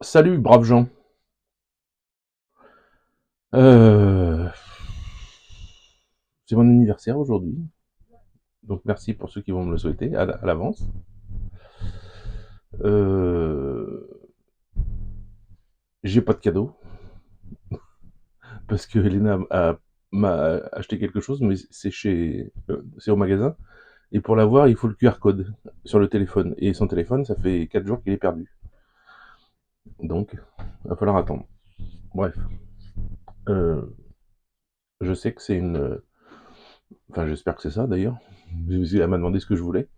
Salut, braves gens. Euh, c'est mon anniversaire aujourd'hui, donc merci pour ceux qui vont me le souhaiter à l'avance. Euh, j'ai pas de cadeau parce que m'a acheté quelque chose, mais c'est au magasin. Et pour l'avoir, il faut le QR code sur le téléphone. Et son téléphone, ça fait 4 jours qu'il est perdu. Donc, il va falloir attendre. Bref, euh, je sais que c'est une. Enfin, j'espère que c'est ça d'ailleurs. Elle m'a demandé ce que je voulais.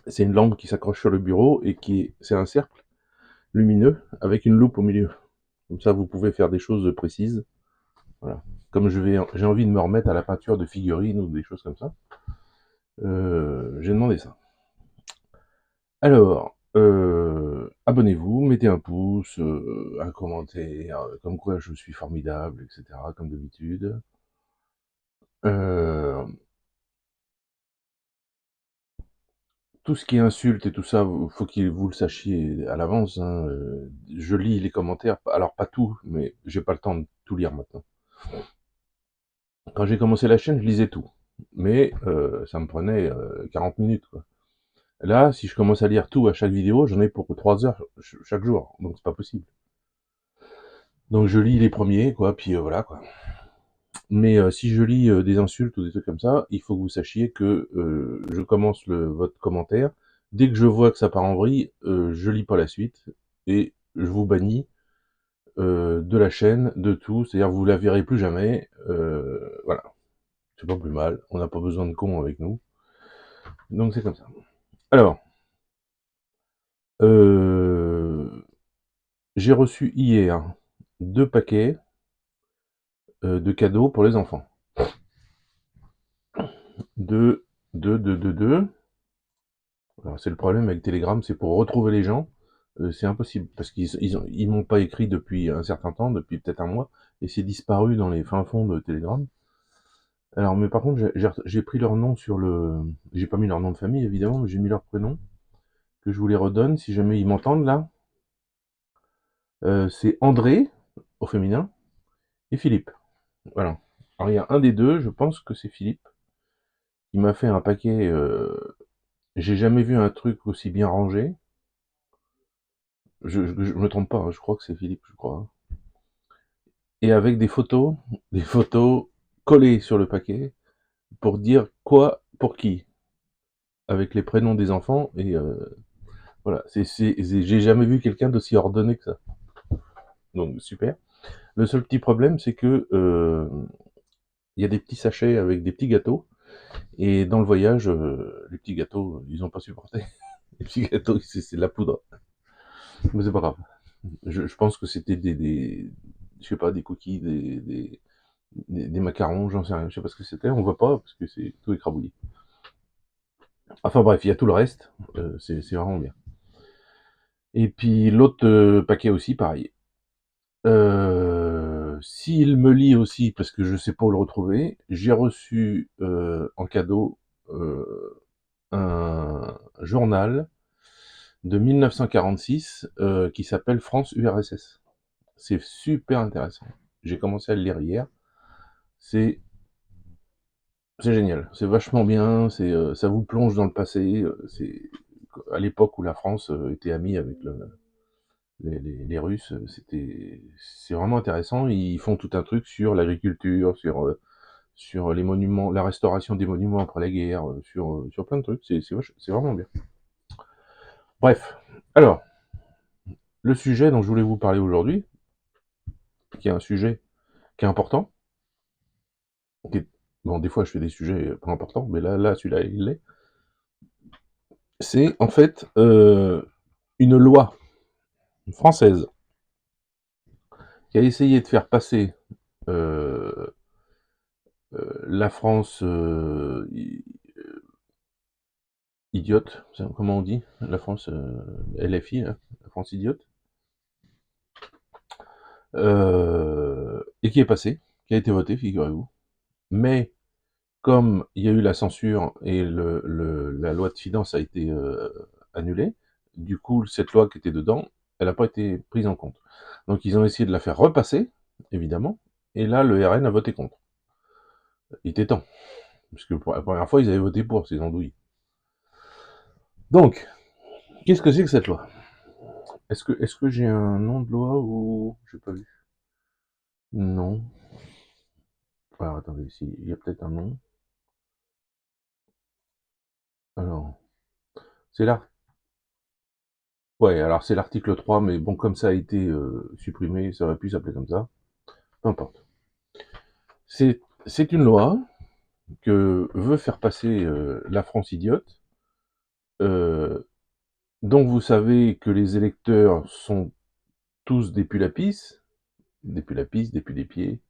C'est une lampe qui s'accroche sur le bureau et c'est un cercle lumineux avec une loupe au milieu. Comme ça, vous pouvez faire des choses précises. Voilà. Comme j'ai envie de me remettre à la peinture de figurines ou des choses comme ça, j'ai demandé ça. Alors, abonnez-vous, mettez un pouce, un commentaire, comme quoi je suis formidable, etc., comme d'habitude. Euh, tout ce qui est insulte et tout ça, faut que vous le sachiez à l'avance. Hein. Je lis les commentaires, alors pas tout, mais j'ai pas le temps de tout lire maintenant. Quand j'ai commencé la chaîne, je lisais tout. Mais ça me prenait 40 minutes. Quoi. Là, si je commence à lire tout à chaque vidéo, j'en ai pour 3 heures chaque jour. Donc c'est pas possible. Donc je lis les premiers, quoi, puis voilà, quoi. Mais si je lis des insultes ou des trucs comme ça, il faut que vous sachiez que je commence votre commentaire. Dès que je vois que ça part en vrille, je lis pas la suite. Et je vous bannis de la chaîne, de tout. C'est-à-dire vous la verrez plus jamais. Voilà. C'est pas plus mal. On n'a pas besoin de cons avec nous. Donc c'est comme ça. Alors, euh, j'ai reçu hier 2 paquets de cadeaux pour les enfants. Deux, deux. Alors c'est le problème avec Telegram, c'est pour retrouver les gens, c'est impossible parce ils m'ont pas écrit depuis un certain temps, depuis peut-être un mois, et c'est disparu dans les fins fonds de Telegram. Alors, mais par contre, j'ai pris leur nom j'ai pas mis leur nom de famille évidemment, mais j'ai mis leur prénom que je vous les redonne si jamais ils m'entendent là. C'est André au féminin et Philippe. Voilà. Alors il y a un des deux, je pense que c'est Philippe, qui m'a fait un paquet. J'ai jamais vu un truc aussi bien rangé. Je me trompe pas, hein, je crois que c'est Philippe, je crois. Hein. Et avec des photos collées sur le paquet pour dire quoi pour qui, avec les prénoms des enfants. Et voilà, j'ai jamais vu quelqu'un d'aussi ordonné que ça. Donc super. Le seul petit problème, c'est que il y a des petits sachets avec des petits gâteaux. Et dans le voyage, les petits gâteaux, ils ont pas supporté. Les petits gâteaux, c'est de la poudre. Mais c'est pas grave. Je pense que c'était je sais pas, des cookies, des macarons, j'en sais rien. Je sais pas ce que c'était. On voit pas parce que c'est tout écrabouillé. Enfin bref, il y a tout le reste. C'est vraiment bien. Et puis l'autre paquet aussi, pareil. S'il me lit aussi, parce que je sais pas où le retrouver, j'ai reçu en cadeau un journal de 1946 qui s'appelle France URSS. C'est super intéressant. J'ai commencé à le lire hier. C'est c'est génial. C'est vachement bien. Ça vous plonge dans le passé. C'est à l'époque où la France était amie avec les Russes. C'est vraiment intéressant. Ils font tout un truc sur l'agriculture, sur les monuments, la restauration des monuments après la guerre, sur plein de trucs. C'est vraiment bien. Bref. Alors, le sujet dont je voulais vous parler aujourd'hui, qui est un sujet qui est important, qui est- bon, des fois je fais des sujets pas importants, mais là celui-là, il l'est, c'est en fait une loi française qui a essayé de faire passer euh, la France idiote, comment on dit? La France LFI, là, la France idiote, et qui est passée, qui a été votée, figurez-vous. Mais comme il y a eu la censure et la loi de finances a été annulée, du coup, cette loi qui était dedans elle n'a pas été prise en compte. Donc ils ont essayé de la faire repasser, évidemment, et là, le RN a voté contre. Il était temps, puisque pour la première fois, ils avaient voté pour ces andouilles. Donc, qu'est-ce que c'est que cette loi? Est-ce que j'ai un nom de loi ou j'ai pas vu? Non. Alors attendez, ici, il y a peut-être un nom. Alors, c'est là. Ouais, alors c'est l'article 3, mais bon, comme ça a été supprimé, ça aurait pu s'appeler comme ça. Peu importe. C'est une loi que veut faire passer la France idiote, euh, dont vous savez que les électeurs sont tous des pulapis, des pieds,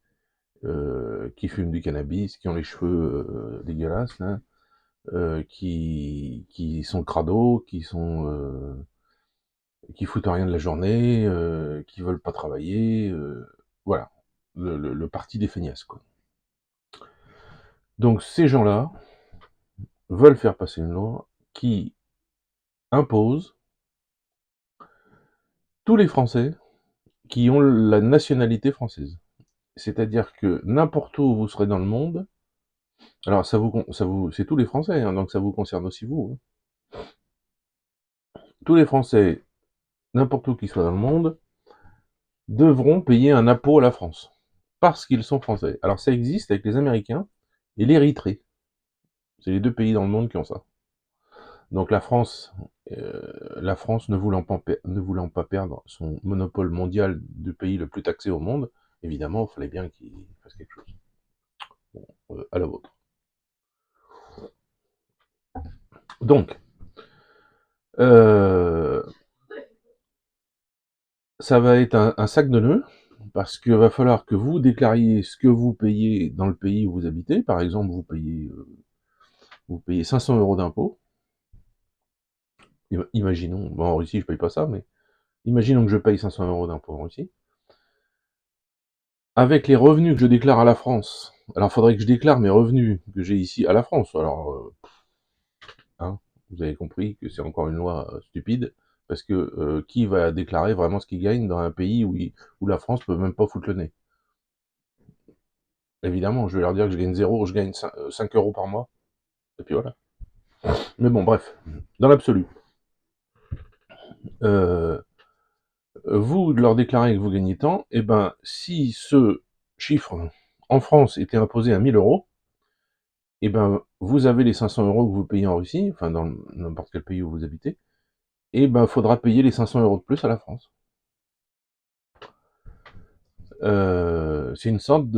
qui fument du cannabis, qui ont les cheveux dégueulasses, là, qui sont crados, qui foutent rien de la journée, qui veulent pas travailler, voilà, le parti des feignasses, quoi. Donc ces gens-là veulent faire passer une loi qui impose tous les Français qui ont la nationalité française. C'est-à-dire que n'importe où vous serez dans le monde, alors c'est tous les Français, hein, donc ça vous concerne aussi vous. Hein. Tous les Français, n'importe où qu'ils soient dans le monde, devront payer un impôt à la France parce qu'ils sont français. Alors ça existe avec les Américains et l'Érythrée. C'est les deux pays dans le monde qui ont ça. Donc la France ne voulant pas perdre son monopole mondial du pays le plus taxé au monde, évidemment, il fallait bien qu'il fasse quelque chose. Bon, à la vôtre. Donc, euh, ça va être un sac de nœuds, parce qu'il va falloir que vous déclariez ce que vous payez dans le pays où vous habitez. Par exemple, vous payez 500 € d'impôts. Imaginons, bon, en Russie, je paye pas ça, mais imaginons que je paye 500 € d'impôts en Russie. Avec les revenus que je déclare à la France, alors il faudrait que je déclare mes revenus que j'ai ici à la France. Alors, hein, vous avez compris que c'est encore une loi stupide, parce que qui va déclarer vraiment ce qu'il gagne dans un pays où la France peut même pas foutre le nez? Évidemment, je vais leur dire que je gagne 0, je gagne 5 € par mois, et puis voilà. Mais bon, bref, dans l'absolu, euh, vous leur déclarez que vous gagnez tant, et ben, si ce chiffre en France était imposé à 1 000 €, et ben, vous avez les 500 € que vous payez en Russie, enfin dans n'importe quel pays où vous habitez, et ben, il faudra payer les 500 € de plus à la France. C'est une sorte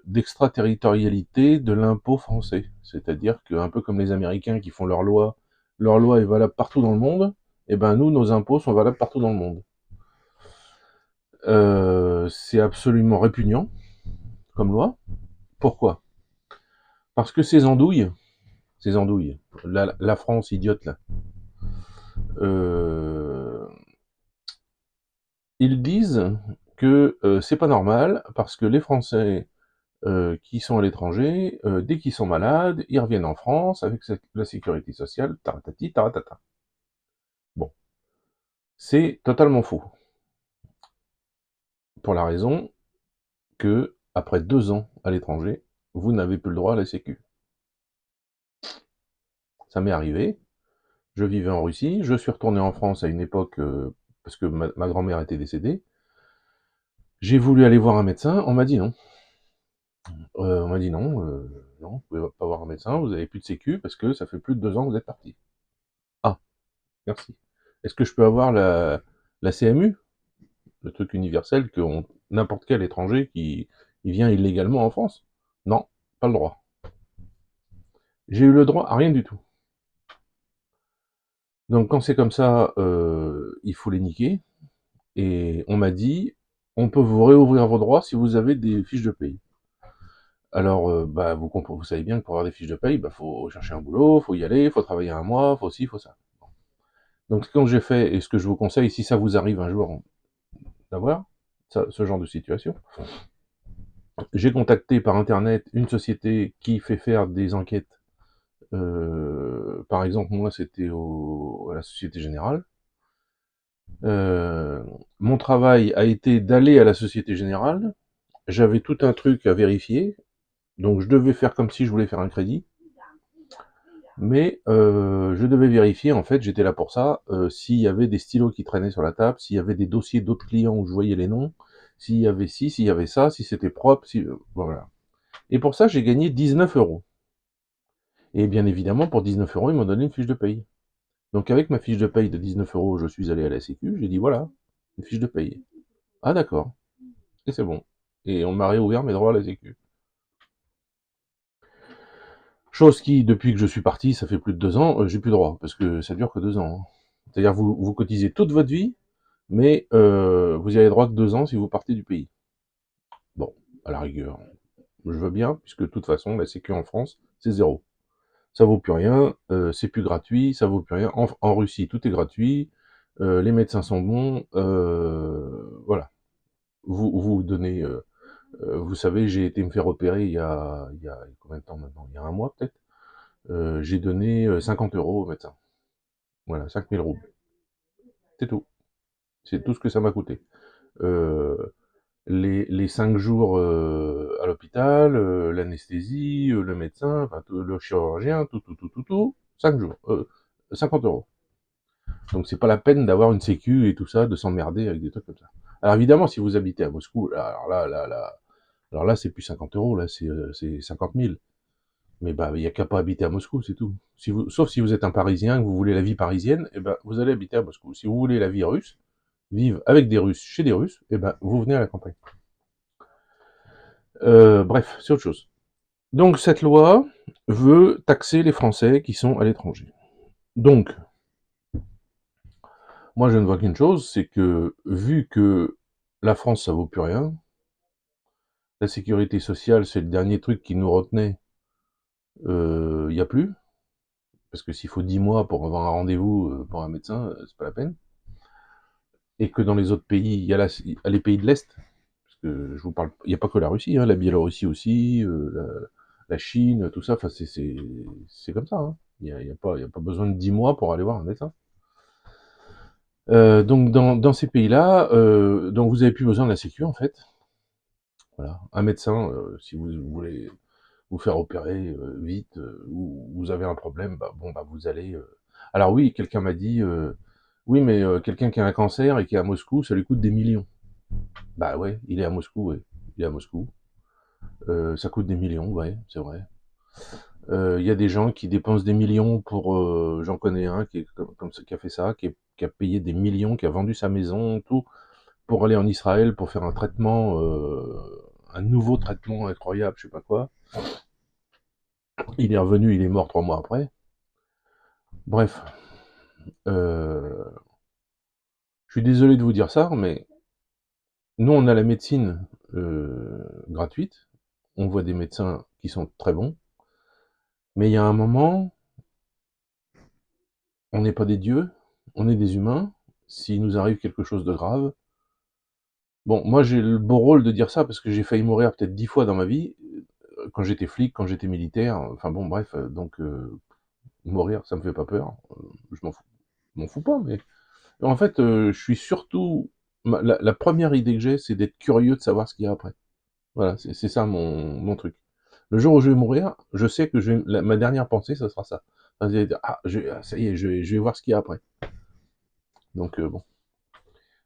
d'extraterritorialité de l'impôt français. C'est-à-dire que, un peu comme les Américains qui font leur loi est valable partout dans le monde, et ben nous, nos impôts sont valables partout dans le monde. C'est absolument répugnant comme loi. Pourquoi? Parce que ces andouilles, la France idiote là, euh, ils disent que c'est pas normal parce que les Français qui sont à l'étranger, dès qu'ils sont malades, ils reviennent en France avec la sécurité sociale, taratati, taratata. Bon, c'est totalement faux. Pour la raison que, après 2 ans à l'étranger, vous n'avez plus le droit à la sécu. Ça m'est arrivé, je vivais en Russie, je suis retourné en France à une époque, parce que ma grand-mère était décédée, j'ai voulu aller voir un médecin, on m'a dit non. On m'a dit non, non, vous pouvez pas voir un médecin, vous avez plus de sécu parce que ça fait plus de 2 ans que vous êtes parti. Ah, merci. Est-ce que je peux avoir la CMU? Le truc universel que n'importe quel étranger qui vient illégalement en France? Non, pas le droit. J'ai eu le droit à rien du tout. Donc quand c'est comme ça, il faut les niquer. Et on m'a dit, on peut vous réouvrir vos droits si vous avez des fiches de paye. Alors, bah, vous savez bien que pour avoir des fiches de paye, bah, faut chercher un boulot, faut y aller, faut travailler un mois, faut ci, faut ça. Donc, ce que j'ai fait, et ce que je vous conseille, si ça vous arrive un jour d'avoir ce genre de situation, j'ai contacté par internet une société qui fait faire des enquêtes. Par exemple, moi, c'était à la Société Générale. Mon travail a été d'aller à la Société Générale. J'avais tout un truc à vérifier, donc je devais faire comme si je voulais faire un crédit. Mais je devais vérifier, en fait, j'étais là pour ça, s'il y avait des stylos qui traînaient sur la table, s'il y avait des dossiers d'autres clients où je voyais les noms, s'il y avait ci, s'il y avait ça, si c'était propre, si voilà. Et pour ça, j'ai gagné 19 €. Et bien évidemment, pour 19 €, ils m'ont donné une fiche de paye. Donc avec ma fiche de paye de 19 €, je suis allé à la sécu, j'ai dit: «Voilà, une fiche de paye». «Ah d'accord», et c'est bon. Et on m'a réouvert mes droits à la sécu. Chose qui, depuis que je suis parti, ça fait plus de 2 ans, j'ai plus droit, parce que ça dure que 2 ans, hein. C'est-à-dire vous cotisez toute votre vie, mais vous y avez droit que 2 ans si vous partez du pays. Bon, à la rigueur, je veux bien, puisque de toute façon, la sécu en France, c'est zéro. Ça vaut plus rien, c'est plus gratuit, ça vaut plus rien. En Russie, tout est gratuit, les médecins sont bons, voilà. Vous donnez, vous savez, j'ai été me faire opérer il y a combien de temps maintenant? Il y a un mois peut-être. J'ai donné 50 € au médecin. Voilà, 5 000 roubles. C'est tout. C'est tout ce que ça m'a coûté. Euh, les 5 jours à l'hôpital, l'anesthésie, le médecin, enfin, le chirurgien, tout, 5 jours, 50 €. Donc c'est pas la peine d'avoir une sécu et tout ça, de s'emmerder avec des trucs comme ça. Alors évidemment, si vous habitez à Moscou, alors là, c'est plus 50 €, là, c'est 50 000. Mais bah, il n'y a qu'à pas habiter à Moscou, c'est tout. Sauf si vous êtes un Parisien, que vous voulez la vie parisienne, et ben vous allez habiter à Moscou. Si vous voulez la vie russe, vivre avec des Russes, chez des Russes, et ben vous venez à la campagne. Bref, c'est autre chose. Donc cette loi veut taxer les Français qui sont à l'étranger. Donc, moi je ne vois qu'une chose, c'est que vu que la France ça vaut plus rien, la sécurité sociale c'est le dernier truc qui nous retenait, il n'y a plus, parce que s'il faut 10 mois pour avoir un rendez-vous pour un médecin, c'est pas la peine. Et que dans les autres pays, il y a les pays de l'Est, parce que je vous parle, il n'y a pas que la Russie, hein, la Biélorussie aussi, la Chine, tout ça, enfin c'est comme ça, hein. Il y a pas besoin de 10 mois pour aller voir un médecin. Donc dans ces pays-là, donc vous avez plus besoin de la sécu en fait. Voilà, un médecin, si vous voulez vous faire opérer vite, ou vous avez un problème, bah bon bah vous allez. Alors oui, quelqu'un m'a dit, oui mais quelqu'un qui a un cancer et qui est à Moscou, ça lui coûte des millions. Bah ouais, il est à Moscou, ouais. Il est à Moscou. Ça coûte des millions, ouais, c'est vrai. Il y a des gens qui dépensent des millions pour. J'en connais un qui est comme ça, qui a fait ça, qui a payé des millions, qui a vendu sa maison, tout, pour aller en Israël pour faire un traitement, un nouveau traitement incroyable, je sais pas quoi. Il est revenu, il est mort 3 mois après. Bref, je suis désolé de vous dire ça, mais nous on a la médecine gratuite, on voit des médecins qui sont très bons, mais il y a un moment, on n'est pas des dieux, on est des humains. S'il nous arrive quelque chose de grave, bon, moi j'ai le beau rôle de dire ça parce que j'ai failli mourir peut-être 10 fois dans ma vie, quand j'étais flic, quand j'étais militaire, enfin bon, bref, donc mourir, ça me fait pas peur, je m'en fous pas, mais en fait, je suis surtout, la première idée que j'ai, c'est d'être curieux de savoir ce qu'il y a après. Voilà, c'est ça mon truc. Le jour où je vais mourir, je sais que ma dernière pensée, ça sera ça. Enfin, je vais dire, ah, ça y est, je vais voir ce qu'il y a après. Donc bon.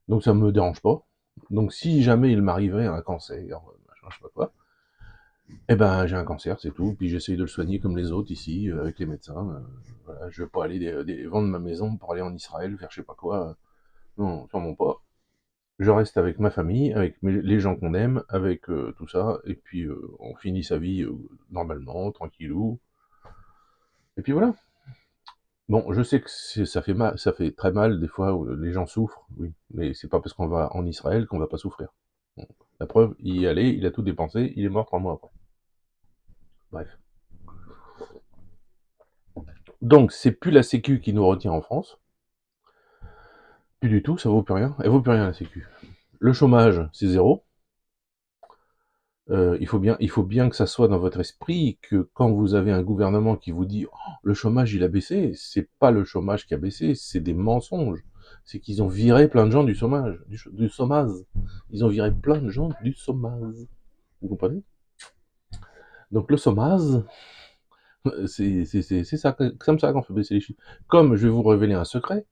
Donc ça me dérange pas. Donc si jamais il m'arrivait un cancer, machin, je sais pas quoi, eh ben j'ai un cancer, c'est tout. Puis j'essaye de le soigner comme les autres ici, avec les médecins. Voilà, je vais pas aller vendre ma maison pour aller en Israël, faire je sais pas quoi. Non, sûrement pas. Je reste avec ma famille, avec les gens qu'on aime, avec tout ça, et puis on finit sa vie normalement, tranquillou. Et puis voilà. Bon, je sais que ça fait mal, ça fait très mal des fois, où les gens souffrent, oui, mais c'est pas parce qu'on va en Israël qu'on va pas souffrir. Bon, la preuve, il y est allé, il a tout dépensé, il est mort 3 mois après. Bref. Donc, c'est plus la Sécu qui nous retient en France. Plus du tout, ça vaut plus rien. Elle vaut plus rien la Sécu. Le chômage, c'est zéro. Il faut bien que ça soit dans votre esprit que quand vous avez un gouvernement qui vous dit oh, le chômage il a baissé, c'est pas le chômage qui a baissé, c'est des mensonges. c'est qu'ils ont viré plein de gens du chômage, du chômage. Ils ont viré plein de gens du chômage. Vous comprenez? Donc le chômage, c'est ça, comme ça qu'on fait baisser les chiffres. Comme je vais vous révéler un secret,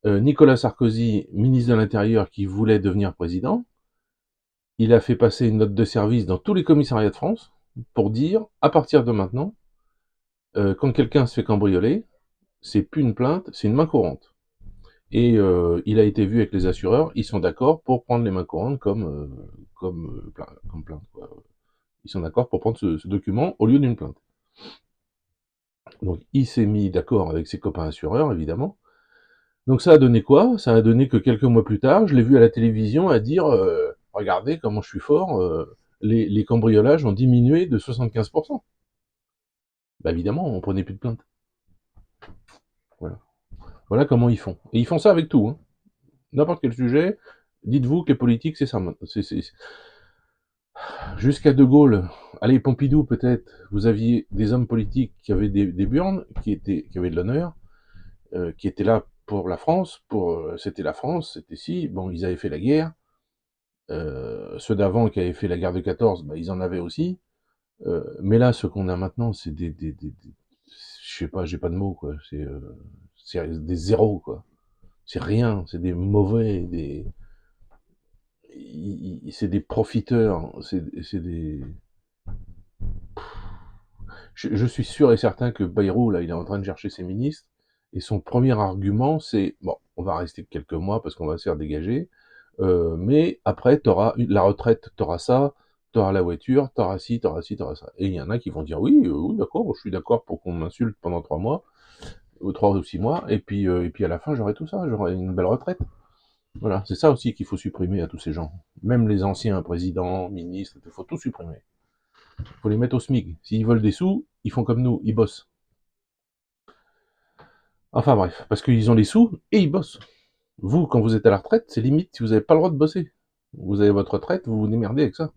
Nicolas Sarkozy, ministre de l'Intérieur qui voulait devenir président, il a fait passer une note de service dans tous les commissariats de France pour dire, à partir de maintenant, quand quelqu'un se fait cambrioler, c'est plus une plainte, c'est une main courante. Et il a été vu avec les assureurs, ils sont d'accord pour prendre les mains courantes comme plainte, quoi. Ils sont d'accord pour prendre ce document au lieu d'une plainte. Donc il s'est mis d'accord avec ses copains assureurs, évidemment. Donc ça a donné quoi? Ça a donné que quelques mois plus tard, je l'ai vu à la télévision à dire regardez comment je suis fort, les cambriolages ont diminué de 75%. Bah évidemment, on prenait plus de plaintes. Voilà. Voilà comment ils font. Et ils font ça avec tout, hein. N'importe quel sujet, dites-vous que les politiques, c'est ça. Jusqu'à De Gaulle, allez, Pompidou peut-être, vous aviez des hommes politiques qui avaient des burnes, qui avaient de l'honneur, qui étaient là pour la France, c'était la France, c'était si, bon, ils avaient fait la guerre, ceux d'avant qui avaient fait la guerre de 14, bah, ils en avaient aussi, mais là, ce qu'on a maintenant, c'est je sais pas, j'ai pas de mots, quoi, c'est des zéros, quoi. C'est rien, c'est des mauvais, c'est des profiteurs, c'est des... Je suis sûr et certain que Bayrou, là, il est en train de chercher ses ministres, et son premier argument, c'est, bon, on va rester quelques mois parce qu'on va se faire dégager, mais après, la retraite, t'auras ça, t'auras la voiture, t'auras ci, t'auras ci, t'auras ça. Et il y en a qui vont dire, oui, oui, d'accord, je suis d'accord pour qu'on m'insulte pendant 3 mois, ou 3 ou 6 mois, et puis à la fin, j'aurai tout ça, j'aurai une belle retraite. Voilà, c'est ça aussi qu'il faut supprimer à tous ces gens. Même les anciens présidents, ministres, il faut tout supprimer. Il faut les mettre au SMIC. S'ils veulent des sous, ils font comme nous, ils bossent. Enfin bref, parce qu'ils ont les sous et ils bossent. Vous, quand vous êtes à la retraite, c'est limite si vous n'avez pas le droit de bosser. Vous avez votre retraite, vous vous démerdez avec ça.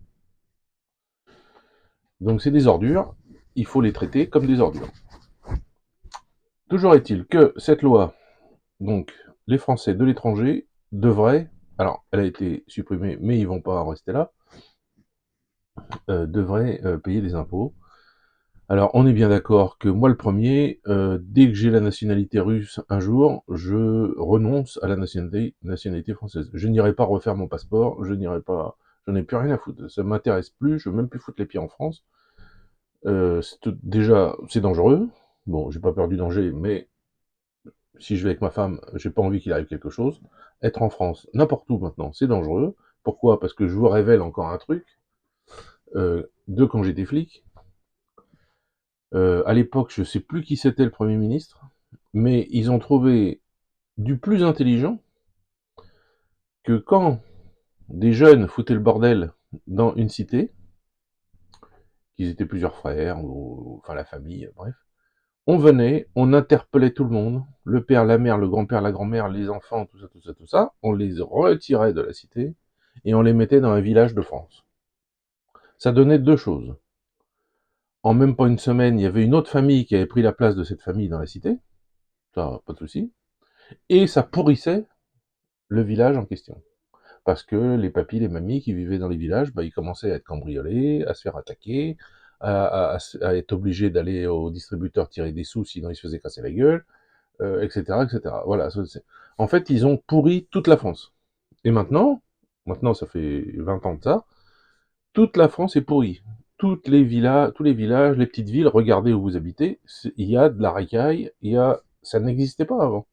Donc c'est des ordures, il faut les traiter comme des ordures. Toujours est-il que cette loi, donc les Français de l'étranger, devraient, alors elle a été supprimée, mais ils vont pas en rester là, devraient payer des impôts. Alors, on est bien d'accord que moi, le premier, dès que j'ai la nationalité russe un jour, je renonce à la nationalité française. Je n'irai pas refaire mon passeport, j'en ai plus rien à foutre. Ça m'intéresse plus, je veux même plus foutre les pieds en France. Déjà, c'est dangereux. Bon, j'ai pas peur du danger, mais si je vais avec ma femme, j'ai pas envie qu'il arrive quelque chose. Être en France, n'importe où maintenant, c'est dangereux. Pourquoi? Parce que je vous révèle encore un truc, de quand j'étais flic. À l'époque, je sais plus qui c'était le Premier ministre, mais ils ont trouvé du plus intelligent que quand des jeunes foutaient le bordel dans une cité, qu'ils étaient plusieurs frères, ou enfin la famille, bref, on venait, on interpellait tout le monde, le père, la mère, le grand-père, la grand-mère, les enfants, tout ça, tout ça, tout ça, on les retirait de la cité et on les mettait dans un village de France. Ça donnait deux choses. En même pas une semaine, il y avait une autre famille qui avait pris la place de cette famille dans la cité, ça, pas de souci, et ça pourrissait le village en question. Parce que les papis, les mamies qui vivaient dans les villages, bah, ils commençaient à être cambriolés, à se faire attaquer, à être obligés d'aller au distributeur tirer des sous, sinon ils se faisaient casser la gueule, etc., etc. Voilà. En fait, ils ont pourri toute la France. Et maintenant ça fait 20 ans de ça, toute la France est pourrie. Toutes les villas, tous les villages, les petites villes, regardez où vous habitez, il y a de la racaille, ça n'existait pas avant.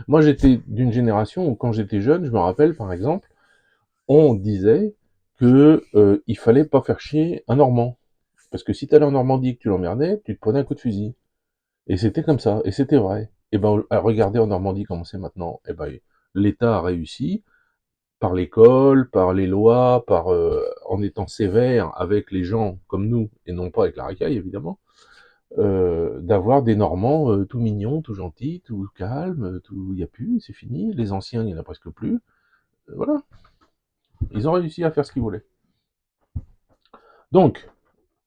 Moi, j'étais d'une génération où, quand j'étais jeune, je me rappelle, par exemple, on disait que il fallait pas faire chier un Normand. Parce que si t'allais en Normandie et que tu l'emmerdais, tu te prenais un coup de fusil. Et c'était comme ça, et c'était vrai. Et ben, regardez en Normandie comment c'est maintenant. Et ben, l'État a réussi, par l'école, par les lois, en étant sévère avec les gens comme nous, et non pas avec la racaille, évidemment, d'avoir des Normands tout mignons, tout gentils, tout calmes, tout, il n'y a plus, c'est fini. Les anciens, il n'y en a presque plus. Voilà. Ils ont réussi à faire ce qu'ils voulaient. Donc,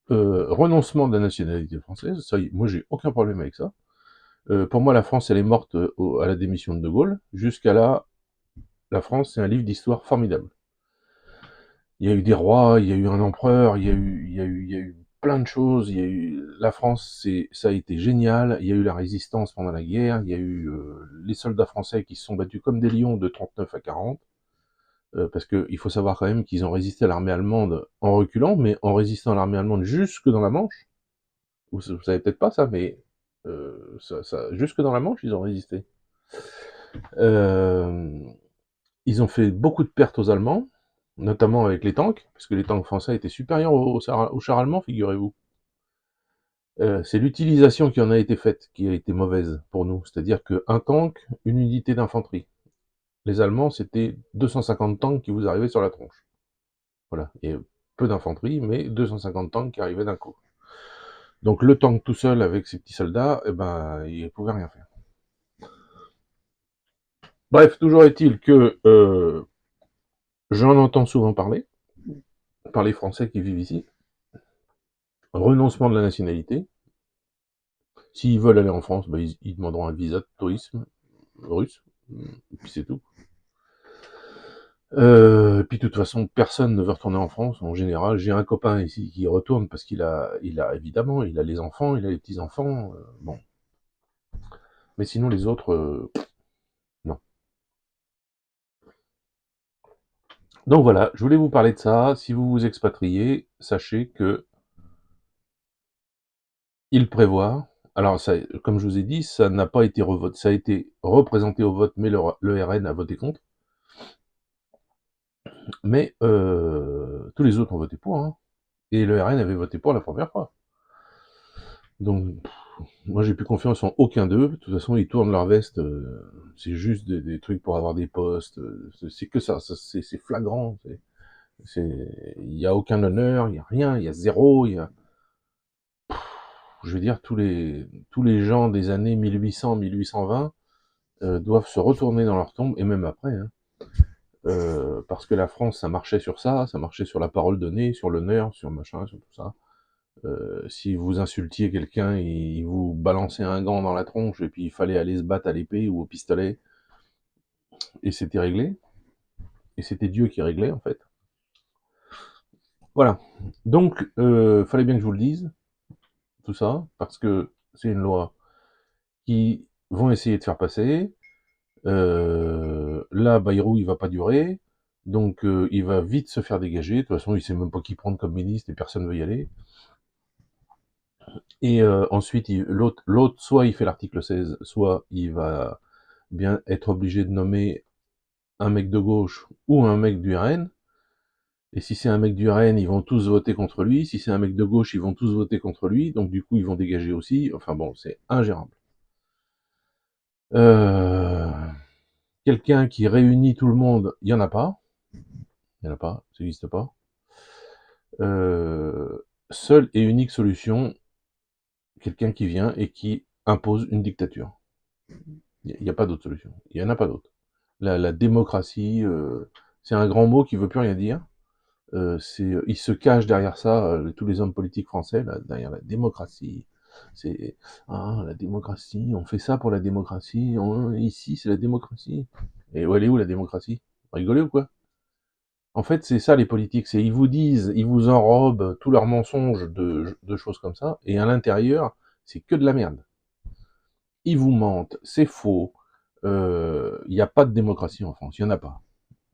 renoncement de la nationalité française, ça y est, moi j'ai aucun problème avec ça. Pour moi, la France, elle est morte à la démission de De Gaulle. Jusqu'à là, la France, c'est un livre d'histoire formidable. Il y a eu des rois, il y a eu un empereur, il y a eu plein de choses. Il y a eu la France, ça a été génial. Il y a eu la résistance pendant la guerre. Il y a eu les soldats français qui se sont battus comme des lions de 39 à 40. Parce qu'il faut savoir quand même qu'ils ont résisté à l'armée allemande en reculant, mais en résistant à l'armée allemande jusque dans la Manche. Vous savez peut-être pas ça, mais jusque dans la Manche, ils ont résisté. Euh, Ils ont fait beaucoup de pertes aux Allemands, notamment avec les tanks, parce que les tanks français étaient supérieurs aux chars allemands, figurez-vous. C'est l'utilisation qui en a été faite qui a été mauvaise pour nous. C'est-à-dire qu'un tank, une unité d'infanterie. Les Allemands, c'était 250 tanks qui vous arrivaient sur la tronche. Voilà, il y a peu d'infanterie, mais 250 tanks qui arrivaient d'un coup. Donc le tank tout seul avec ses petits soldats, eh ben, il pouvait rien faire. Bref, toujours est-il que j'en entends souvent parler, par les Français qui vivent ici, renoncement de la nationalité. S'ils veulent aller en France, ben, ils demanderont un visa de tourisme russe, et puis c'est tout. Puis de toute façon, personne ne veut retourner en France, en général. J'ai un copain ici qui retourne parce qu'il a évidemment, il a les enfants, il a les petits-enfants, bon. Mais sinon, les autres, non. Donc voilà, je voulais vous parler de ça. Si vous vous expatriez, sachez que il prévoit. Alors, ça, comme je vous ai dit, ça n'a pas été revoté, ça a été représenté au vote, mais le RN a voté contre. Mais tous les autres ont voté pour, hein. Et le RN avait voté pour la première fois. Donc, moi, j'ai plus confiance en aucun d'eux. De toute façon, ils tournent leur veste. C'est juste des trucs pour avoir des postes. C'est que ça. C'est flagrant. Il n'y a aucun honneur. Il n'y a rien. Il y a zéro. Je veux dire, tous les gens des années 1800, 1820 doivent se retourner dans leur tombe, et même après, hein. Parce que la France, ça marchait sur ça marchait sur la parole donnée, sur l'honneur, sur machin, sur tout ça. Si vous insultiez quelqu'un, il vous balançait un gant dans la tronche, et puis il fallait aller se battre à l'épée ou au pistolet, et c'était réglé. Et c'était Dieu qui réglait, en fait. Voilà. Donc, fallait bien que je vous le dise, tout ça, parce que c'est une loi qui vont essayer de faire passer. Là, Bayrou, il va pas durer, donc il va vite se faire dégager. De toute façon, il sait même pas qui prendre comme ministre et personne ne veut y aller. Et ensuite, l'autre, soit il fait l'article 16, soit il va bien être obligé de nommer un mec de gauche ou un mec du RN. Et si c'est un mec du RN, ils vont tous voter contre lui. Si c'est un mec de gauche, ils vont tous voter contre lui. Donc du coup, ils vont dégager aussi. Enfin bon, c'est ingérable. Euh, Quelqu'un qui réunit tout le monde, il n'y en a pas. Il n'y en a pas, ça n'existe pas. Seule et unique solution, quelqu'un qui vient et qui impose une dictature. Il n'y a pas d'autre solution. Il n'y en a pas d'autre. La démocratie, c'est un grand mot qui veut plus rien dire. Ils se cachent derrière ça, tous les hommes politiques français, là, derrière la démocratie. C'est la démocratie, on fait ça pour la démocratie, ici c'est la démocratie. Et elle est où la démocratie? Vous rigolez ou quoi? En fait, c'est ça les politiques, c'est ils vous disent, ils vous enrobent tous leurs mensonges de choses comme ça, et à l'intérieur, c'est que de la merde. Ils vous mentent, c'est faux. Il n'y a pas de démocratie en France, il n'y en a pas.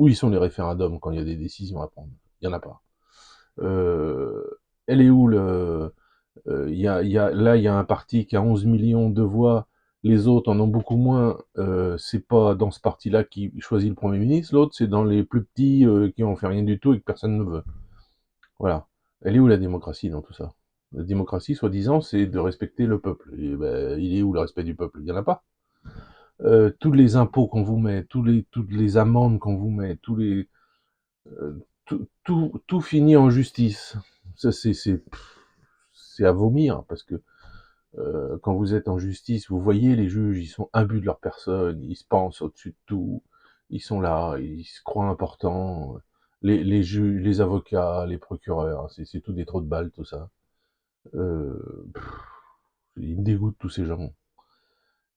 Où ils sont les référendums quand il y a des décisions à prendre? Il n'y en a pas. Euh, Elle est où le... là, il y a un parti qui a 11 millions de voix, les autres en ont beaucoup moins. C'est pas dans ce parti-là qui choisit le Premier ministre, l'autre, c'est dans les plus petits qui ont fait rien du tout et que personne ne veut. Voilà. Elle est où la démocratie dans tout ça? La démocratie, soi-disant, c'est de respecter le peuple. Et ben, il est où le respect du peuple? Il n'y en a pas. Tous les impôts qu'on vous met, toutes les amendes qu'on vous met, tout finit en justice. Ça, c'est à vomir, parce que quand vous êtes en justice, vous voyez les juges, ils sont imbus de leur personne, ils se pensent au-dessus de tout, ils sont là, ils se croient importants. Les juges, les avocats, les procureurs, c'est tout des trous de balles, tout ça. Ils me dégoûtent tous ces gens.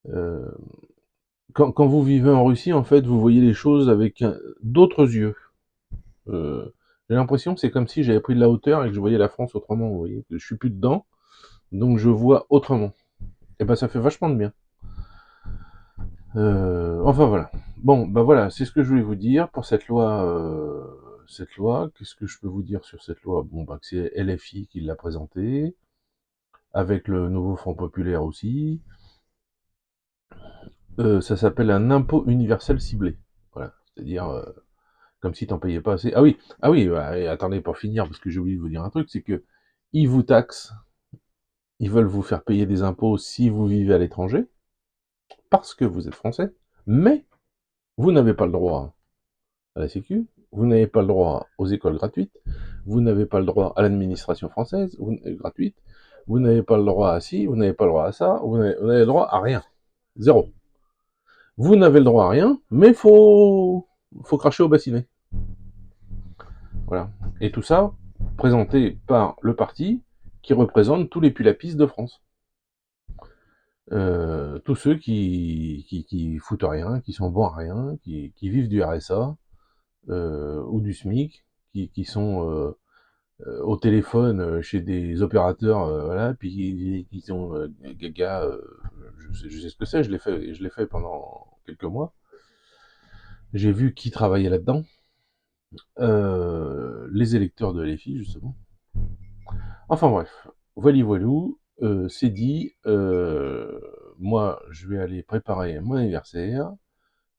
Heu, quand vous vivez en Russie, en fait, vous voyez les choses avec d'autres yeux. J'ai l'impression que c'est comme si j'avais pris de la hauteur et que je voyais la France autrement, vous voyez? Je suis plus dedans, donc je vois autrement. Et ben ça fait vachement de bien. Enfin voilà. Bon, bah voilà, c'est ce que je voulais vous dire pour cette loi. Cette loi, qu'est-ce que je peux vous dire sur cette loi? Bon, bah que c'est LFI qui l'a présentée, avec le nouveau Front Populaire aussi. Ça s'appelle un impôt universel ciblé. Voilà, c'est-à-dire comme si t'en payais pas assez. Ah oui, bah, et attendez pour finir, parce que j'ai oublié de vous dire un truc, c'est que ils vous taxent, ils veulent vous faire payer des impôts si vous vivez à l'étranger, parce que vous êtes français, mais vous n'avez pas le droit à la Sécu, vous n'avez pas le droit aux écoles gratuites, vous n'avez pas le droit à l'administration française gratuite, vous n'avez pas le droit à ci, vous n'avez pas le droit à ça, vous n'avez le droit à rien. Zéro. Vous n'avez le droit à rien, mais faut cracher au bassinet. Voilà. Et tout ça présenté par le parti qui représente tous les pulapis de France. Tous ceux qui foutent rien, qui sont bons à rien, qui vivent du RSA ou du SMIC, qui sont au téléphone chez des opérateurs, voilà, puis qui sont gaga, je sais ce que c'est, je l'ai fait pendant quelques mois. J'ai vu qui travaillait là-dedans, les électeurs de LFI justement. Enfin bref, voilou, c'est dit. Moi, je vais aller préparer mon anniversaire.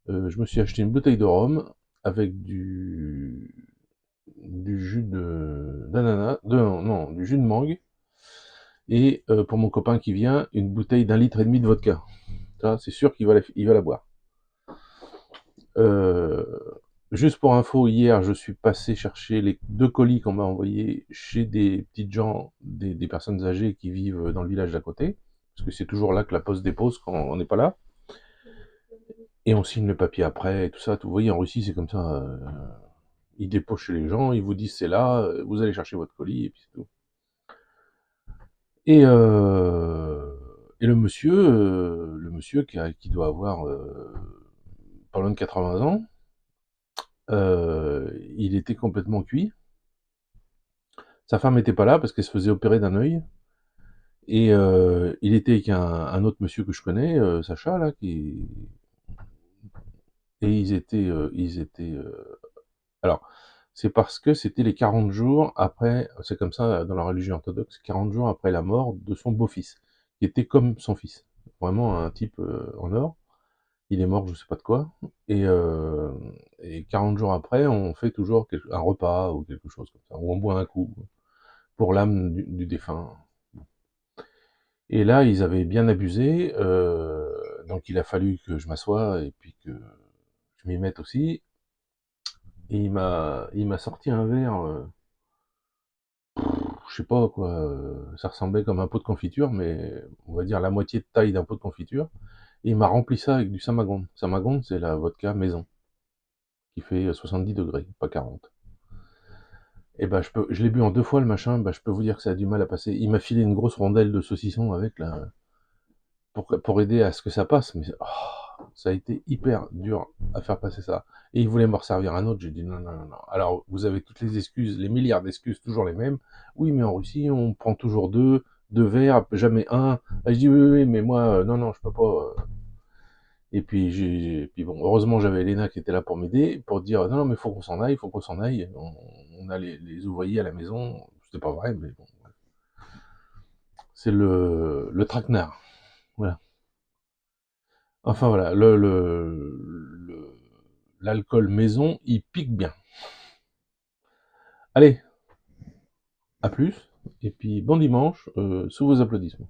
Je me suis acheté une bouteille de rhum avec du jus d'ananas, non, du jus de mangue. Et pour mon copain qui vient, une bouteille d'1,5 litre de vodka. Ça, c'est sûr il va la boire. Euh, Juste pour info, hier, je suis passé chercher les 2 colis qu'on m'a envoyés chez des petites gens, des personnes âgées qui vivent dans le village d'à côté, parce que c'est toujours là que la poste dépose quand on n'est pas là, et on signe le papier après, et tout ça. Vous voyez, en Russie, c'est comme ça. Ils déposent chez les gens, ils vous disent c'est là, vous allez chercher votre colis, et puis c'est tout. Et, le monsieur qui doit avoir pas loin de 80 ans, il était complètement cuit. Sa femme était pas là parce qu'elle se faisait opérer d'un œil. Et il était avec un autre monsieur que je connais, Sacha, là, et alors, c'est parce que c'était les 40 jours après, c'est comme ça dans la religion orthodoxe, 40 jours après la mort de son beau-fils, qui était comme son fils. Vraiment un type en or. Il est mort, je sais pas de quoi. Et, euh, et 40 jours après, on fait toujours un repas ou quelque chose comme ça, ou on boit un coup pour l'âme du défunt. Et là, ils avaient bien abusé, donc il a fallu que je m'assoie et puis que je m'y mette aussi. Et il m'a sorti un verre, je sais pas quoi, ça ressemblait comme un pot de confiture, mais on va dire la moitié de taille d'un pot de confiture. Et il m'a rempli ça avec du Samagon. Samagon, c'est la vodka maison, qui fait 70 degrés, pas 40. Et bah je l'ai bu en 2 fois le machin, bah je peux vous dire que ça a du mal à passer. Il m'a filé une grosse rondelle de saucisson avec là, pour aider à ce que ça passe, mais ça a été hyper dur à faire passer ça. Et il voulait me resservir un autre, j'ai dit non, non, non, non. Alors, vous avez toutes les excuses, les milliards d'excuses, toujours les mêmes. Oui, mais en Russie, on prend toujours deux verres, jamais un. Ah, je dis oui, oui, oui, mais moi, non, non, je peux pas. Et puis, puis bon, heureusement, j'avais Elena qui était là pour m'aider, pour dire non, non, mais faut qu'on s'en aille, faut qu'on s'en aille. On a les ouvriers à la maison. C'était pas vrai, mais bon. C'est le traquenard. Voilà. Enfin voilà, l'alcool maison, il pique bien. Allez, à plus, et puis bon dimanche, sous vos applaudissements.